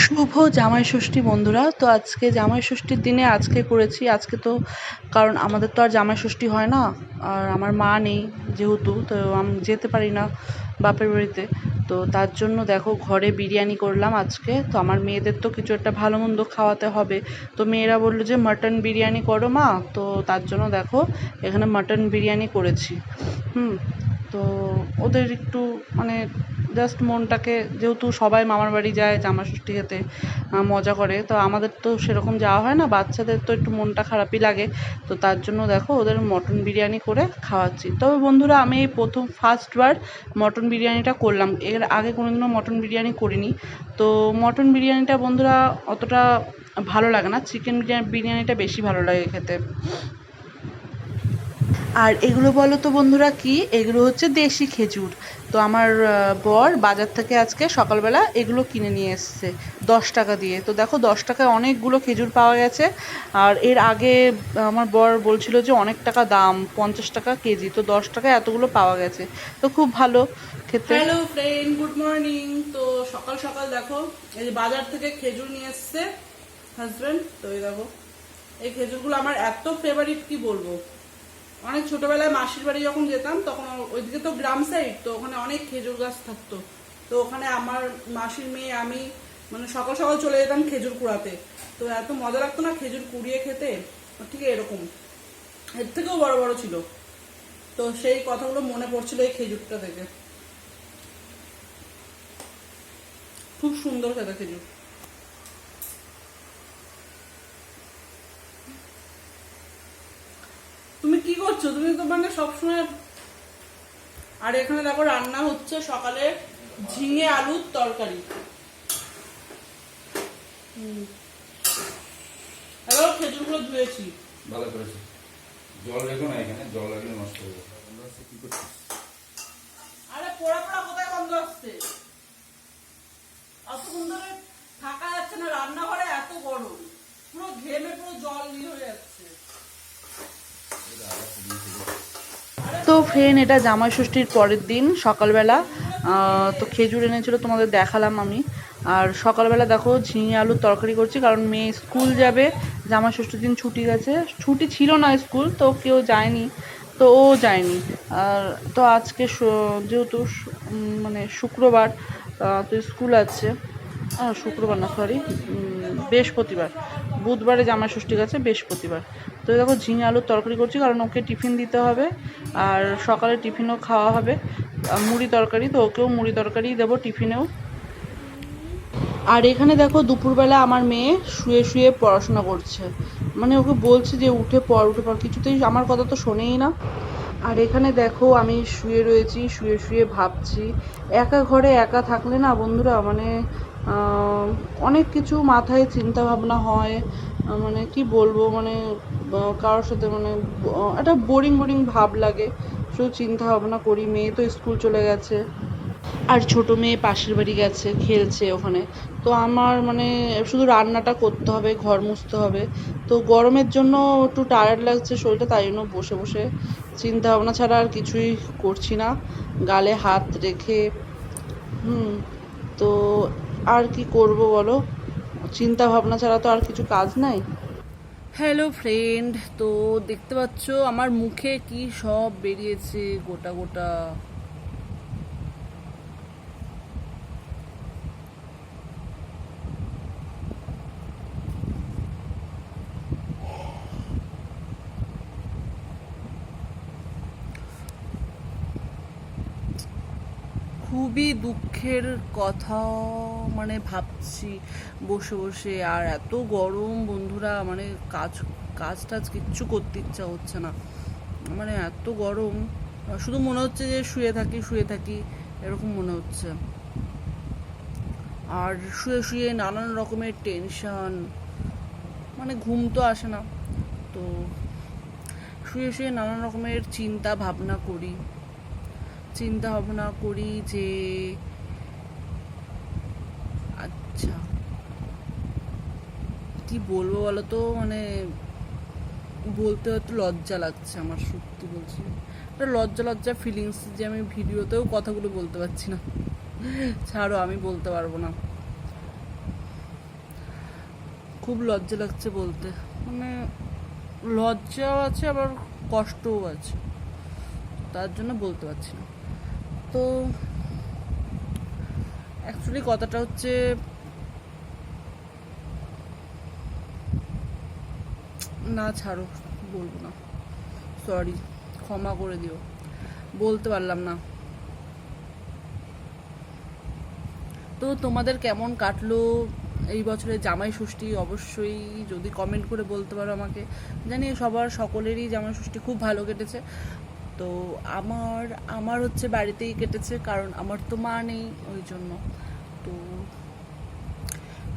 শুভ জামাই ষষ্ঠী বন্ধুরা। তো আজকে জামাই ষষ্ঠীর দিনে আজকে করেছি। আজকে তো কারণ আমাদের তো আর জামাই ষষ্ঠী হয় না, আর আমার মা নেই যেহেতু, তো আমি যেতে পারি না বাপের বাড়িতে। তো তার জন্য দেখো ঘরে বিরিয়ানি করলাম আজকে। তো আমার মেয়েদের তো কিছু একটা ভালো মন্দ খাওয়াতে হবে। তো মেয়েরা বললো যে মাটন বিরিয়ানি করো মা, তো তার জন্য দেখো এখানে মাটন বিরিয়ানি করেছি। তো ওদের একটু মানে জাস্ট মনটাকে, যেহেতু সবাই মামার বাড়ি যায় জামাই ষষ্ঠী খেতে, মজা করে, তো আমাদের তো সেরকম যাওয়া হয় না, বাচ্চাদের তো একটু মনটা খারাপই লাগে। তো তার জন্য দেখো ওদের মটন বিরিয়ানি করে খাওয়াচ্ছি। তবে বন্ধুরা আমি এই প্রথম ফার্স্টবার মটন বিরিয়ানিটা করলাম, এর আগে কোনোদিনও মটন বিরিয়ানি করিনি। তো মটন বিরিয়ানিটা বন্ধুরা অতটা ভালো লাগে না, চিকেন বিরিয়ানিটা বেশি ভালো লাগে খেতে। আর এগুলো বলো তো বন্ধুরা কি, এগুলো হচ্ছে দেশি খেজুর। তো আমার বর বাজার থেকে আজকে সকালবেলা এগুলো কিনে নিয়ে এসছে 10 টাকা দিয়ে। তো দেখো 10 টাকায় অনেকগুলো খেজুর পাওয়া গেছে। আর এর আগে আমার বর বলছিল যে অনেক টাকা দাম, 50 টাকা কেজি, তো 10 টাকায় এতগুলো পাওয়া গেছে, তো খুব ভালো খেতে। Hello friend, good morning. তো সকাল সকাল দেখো এই যে বাজার থেকে খেজুর নিয়ে এসছে হাজব্যান্ড। তো এই দেখো এই খেজুরগুলো আমার এত ফেভারিট কি বলবো। অনেক ছোটবেলায় মাসির বাড়ি যখন যেতাম তখন ওইদিকে তো গ্রাম সাইড, তো ওখানে অনেক খেজুর গাছ থাকতো। তো ওখানে আমার মাসির মেয়ে আমি মানে সকাল সকাল চলে যেতাম খেজুর কুড়াতে। তো এত মজা লাগতো না খেজুর কুড়িয়ে খেতে, ঠিক এরকম, এর থেকেও বড় বড় ছিল। তো সেই কথাগুলো মনে পড়ছিল এই খেজুরটা থেকে। খুব সুন্দর খেতে খেজুর। তুমি কি করছো? তুমি তো মানে সবসময়। আর এখানে দেখো রান্না হচ্ছে সকালে ঝিঙে আলুর তরকারি। এবার খেজুরগুলো ধুয়েছি। ভালো করেছি। জল রেখো না, এখানে জল লাগলে নষ্ট হয়ে যাবে। কি করছিস? আরে পোড়া পোড়া কোথায় গন্ধ আসছে? অতক্ষণ ধরে থাকা যাচ্ছে না রান্নাঘরে, এত গরম, পুরো ঘেমে পুরো জল ইয়ে হয়ে যাচ্ছে। তো ফ্রেন্ড, এটা জামাই ষষ্ঠীর পরের দিন সকালবেলা। তো খেজুর এনেছিল, তোমাদের দেখালাম আমি। আর সকালবেলা দেখো ঝিঙে আলুর তরকারি করছি, কারণ মেয়ে স্কুল যাবে। জামাই ষষ্ঠীর দিন ছুটি গেছে, ছুটি ছিল না স্কুল, তো কেউ যায়নি, তো ও যায়নি। আর তো আজকে যেহেতু মানে শুক্রবার, তো স্কুল আছে। শুক্রবার না, সরি, বৃহস্পতিবার। বুধবারে জামাই ষষ্ঠী গেছে, বৃহস্পতিবার। তো দেখো ঝিঙে আলুর তরকারি করছি, কারণ ওকে টিফিন দিতে হবে, আর সকালে টিফিনও খাওয়া হবে। মুড়ি তরকারি, তো ওকেও মুড়ি তরকারিই দেবো টিফিনেও। আর এখানে দেখো দুপুরবেলা আমার মেয়ে শুয়ে শুয়ে পড়াশোনা করছে, মানে ওকে বলছে যে উঠে পড় উঠে পড়, কিছুতেই আমার কথা তো শোনেই না। আর এখানে দেখো আমি শুয়ে রয়েছি, শুয়ে শুয়ে ভাবছি। একা ঘরে একা থাকলে না বন্ধুরা, মানে অনেক কিছু মাথায় চিন্তা ভাবনা হয়। মানে কি বলবো, মানে কারোর সাথে মানে একটা বোরিং বোরিং ভাব লাগে, শুধু চিন্তা ভাবনা করি। মেয়ে তো স্কুল চলে গেছে, আর ছোটো মেয়ে পাশের বাড়ি গেছে, খেলছে ওখানে। তো আমার মানে শুধু রান্নাটা করতে হবে, ঘর মুছতে হবে। তো গরমের জন্য একটু টায়ার্ড লাগছে শরীরটা, তাই জন্য বসে বসে চিন্তা ভাবনা ছাড়া আর কিছুই করছি না, গালে হাত রেখে। তো আর কি করব বলো, চিন্তা ভাবনা ছাড়া তো আর কিছু কাজ নাই। হ্যালো ফ্রেন্ড, তো দেখতে পাচ্ছ আমার মুখে কি সব বেরিয়েছে গোটা গোটা। খুবই দুঃখের কথা, মানে ভাবছি বসে বসে। আর এত গরম বন্ধুরা, মানে কাজ কাজ টাজ কিচ্ছু করতে ইচ্ছা হচ্ছে না, মানে এত গরম। শুধু মনে হচ্ছে যে শুয়ে থাকি শুয়ে থাকি, এরকম মনে হচ্ছে। আর শুয়ে শুয়ে নানান রকমের টেনশন, মানে ঘুম তো আসে না। তো শুয়ে শুয়ে নানান রকমের চিন্তা ভাবনা করি, চিন্তা ভাবনা করি যে আচ্ছা কি বলবো বলো তো, মানে বলতে হয়তো লজ্জা লাগছে আমার, সত্যি বলছি, একটা লজ্জা লজ্জা ফিলিংস, যে আমি ভিডিওতেও কথাগুলো বলতে পারছি না। ছাড়ো, আমি বলতে পারবো না। খুব লজ্জা লাগছে বলতে, মানে লজ্জাও আছে আবার কষ্টও আছে, তার জন্য বলতে পারছি না। তো অ্যাকচুয়ালি কথাটা হচ্ছে, না ছাড়ো, বলবো না, সরি, ক্ষমা করে দিও, বলতে পারলাম না। তো তোমাদের কেমন কাটলো এই বছরের জামাই ষষ্ঠী? অবশ্যই যদি কমেন্ট করে বলতে পারো আমাকে। জানি সকলেরই জামাই ষষ্ঠী খুব ভালো কেটেছে। তো আমার আমার হচ্ছে বাড়িতেই কেটেছে, কারণ আমার তো মা নেই, ওই জন্য। তো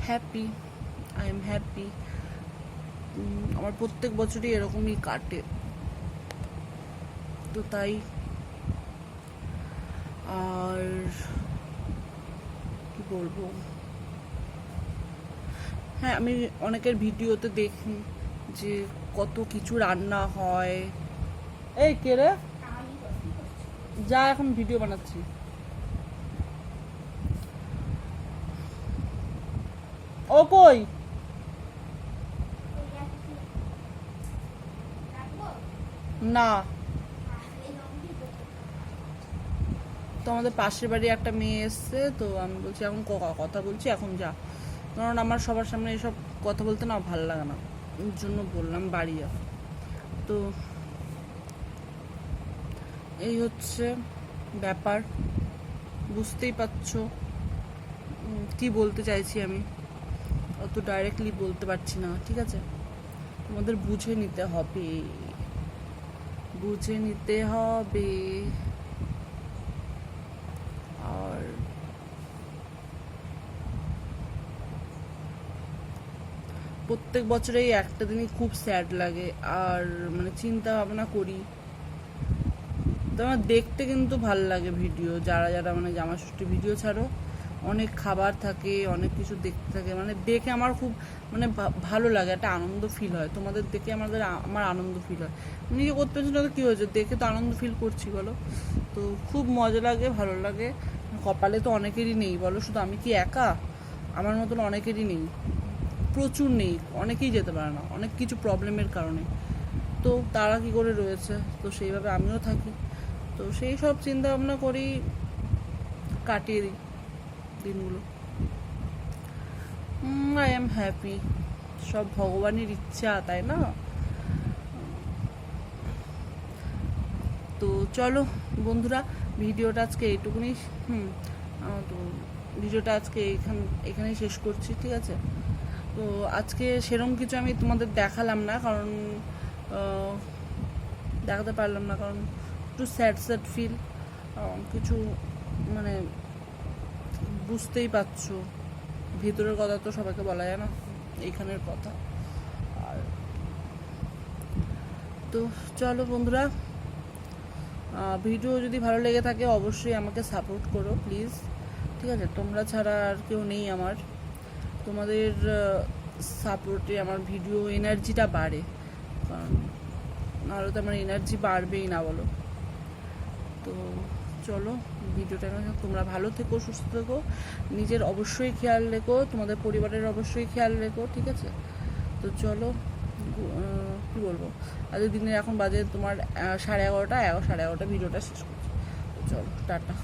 হ্যাপি, আই এম হ্যাপি। আমার প্রত্যেক বছরই এরকমই কাটে, তো তাই। আর কি বলবো, হ্যাঁ, আমি অনেকের ভিডিওতে দেখি যে কত কিছু রান্না হয়। এই কে রে, যা, এখন ভিডিও বানাচ্ছি। ও কই, না, তো আমাদের পাশের বাড়ি একটা মেয়ে এসছে, তো আমি বলছি এখন কথা বলছি, এখন যা, কারণ আমার সবার সামনে এসব কথা বলতে না ভালো লাগে না, ওর জন্য বললাম বাড়ি যা। তো এই হচ্ছে ব্যাপার, বুঝতেই পারছো কি বলতে চাইছি আমি, অত ডাইরেক্টলি বলতে পারছি না, ঠিক আছে? তোমাদের বুঝে নিতে হবে, বুঝে নিতে হবে। আর প্রত্যেক বছরেই একটা দিনই খুব স্যাড লাগে, আর মানে চিন্তা ভাবনা করি। তো আমার দেখতে কিন্তু ভাল লাগে ভিডিও, যারা যারা মানে জামা ষষ্ঠী ভিডিও ছাড়ো, অনেক খাবার থাকে, অনেক কিছু দেখতে থাকে, মানে দেখে আমার খুব মানে ভালো লাগে, একটা আনন্দ ফিল হয়। তোমাদের দেখে আমার আনন্দ ফিল হয়। নিজে করতে পারছি না তো কী হয়েছে, দেখে তো আনন্দ ফিল করছি, বলো? তো খুব মজা লাগে, ভালো লাগে। কপালে তো অনেকেরই নেই, বলো, শুধু আমি কি একা? আমার মতন অনেকেরই নেই, প্রচুর নেই, অনেকেই যেতে পারে না অনেক কিছু প্রবলেমের কারণে। তো তারা কি করে রয়েছে, তো সেইভাবে আমিও থাকি। তো সেই সব চিন্তা ভাবনা করি, কাটিয়ে দিই দিনগুলো। আই এম হ্যাপি, সব ভগবানের ইচ্ছা, তাই না? তো চলো বন্ধুরা, ভিডিওটা আজকে এইটুকুনি। তো ভিডিওটা আজকে এখানেই শেষ করছি, ঠিক আছে? তো আজকে সেরকম কিছু আমি তোমাদের দেখালাম না, কারণ দেখাতে পারলাম না, কারণ একটু স্যাড স্যাড ফিল কিছু, মানে বুঝতেই পারছো, ভিতরের কথা তো সবাইকে বলা যায় না, এইখানের কথা। আর তো চলো বন্ধুরা, ভিডিও যদি ভালো লেগে থাকে অবশ্যই আমাকে সাপোর্ট করো প্লিজ, ঠিক আছে? তোমরা ছাড়া আর কেউ নেই আমার, তোমাদের সাপোর্টে আমার ভিডিও এনার্জিটা বাড়ে, কারণ নাহলে তো আমার এনার্জি বাড়বেই না, বলো? তো চলো, ভিডিওটা তোমরা ভালো থেকো, সুস্থ থেকো, নিজের অবশ্যই খেয়াল রেখো, তোমাদের পরিবারের অবশ্যই খেয়াল রেখো, ঠিক আছে? তো চলো, কী বলবো, আজ দিনে এখন বাজে তোমার 11:30, 11:30 ভিডিওটা শেষ করছি। তো চলো, টাটা।